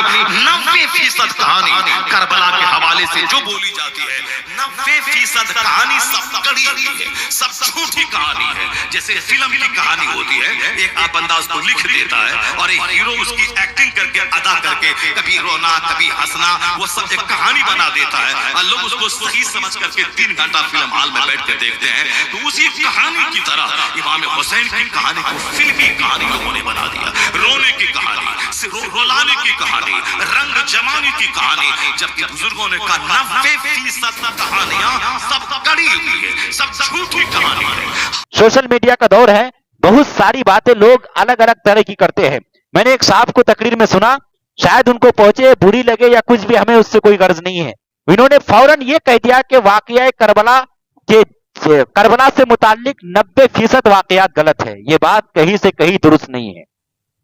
90% कहानी करबला के हवाले से जो बोली जाती है, 90% कहानी सब कड़ी है, सब झूठी कहानी है। जैसे फिल्म की कहानी होती है, एक आप अंदाज को लिख देता है और एक हीरो उसकी एक्टिंग करके अदा करके कभी रोना कभी हंसना वो सब एक कहानी बना देता है और लोग उसको सही समझ करके 3 घंटा फिल्म हॉल में बैठ के देखते हैं। तो उसी कहानी की तरह इमाम हुसैन की कहानी को फिल्मी कहानी लोगों ने बना दिया। रोने की कहानी, रुलाने की कहानी, रंग जमाने की कहानी, जबकि बुजुर्गों ने कहा 90% कहानियां सब कड़ी हुई है, सब झूठी कहानी है। सोशल मीडिया का दौर है, बहुत सारी बातें लोग अलग अलग तरह की करते हैं। मैंने एक साहब को तकरीर में सुना, शायद उनको पहुंचे बुरी लगे या कुछ भी, हमें उससे कोई गर्ज नहीं है। इन्होंने फौरन ये कह दिया कि वाकया करबला से मुताल्लिक 90% वाकयात गलत है। ये बात कहीं से कहीं दुरुस्त नहीं है।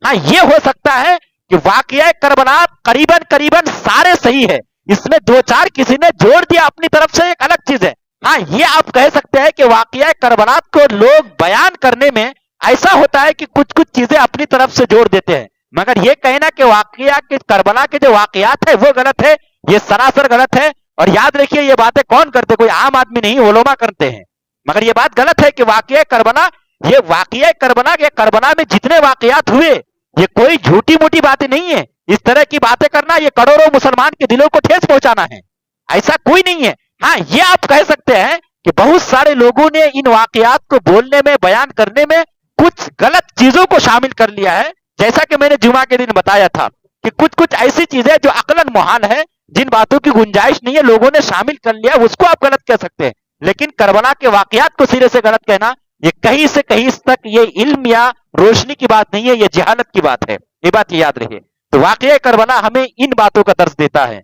हाँ, ये हो सकता है कि वाकया करबला करीबन सारे सही है, इसमें 2-4 किसी ने जोड़ दिया अपनी तरफ से, एक अलग चीज है। हाँ, ये आप कह सकते हैं कि वाकया करबला को लोग बयान करने में ऐसा होता है कि कुछ कुछ चीजें अपनी तरफ से जोड़ देते हैं, मगर ये कहना कि वाकया के करबला के जो वाकयात है वो गलत है, ये सरासर गलत है। और याद रखिए, ये बातें कौन करते, कोई आम आदमी नहीं, उलमा करते हैं। मगर ये बात गलत है कि वाकया करबला, ये वाकया करबला के करबला में जितने वाकयात हुए ये कोई झूठी मूठी बातें नहीं है। इस तरह की बातें करना ये करोड़ों मुसलमान के दिलों को ठेस पहुंचाना है, ऐसा कोई नहीं है। हाँ, ये आप कह सकते हैं कि बहुत सारे लोगों ने इन वाकयात को बोलने में, बयान करने में कुछ गलत चीजों को शामिल कर लिया है। जैसा कि मैंने जुमा के दिन बताया था कि कुछ कुछ ऐसी चीजें जो अकलन मुहाल है, जिन बातों की गुंजाइश नहीं है, लोगों ने शामिल कर लिया, उसको आप गलत कह सकते हैं। लेकिन करबला के वाकयात को सिरे से गलत कहना, ये कहीं से कहीं तक ये इल्म या रोशनी की बात नहीं है, ये जहालत की बात है। ये बात याद रहे। तो वाकया करबला हमें इन बातों का दर्श देता है।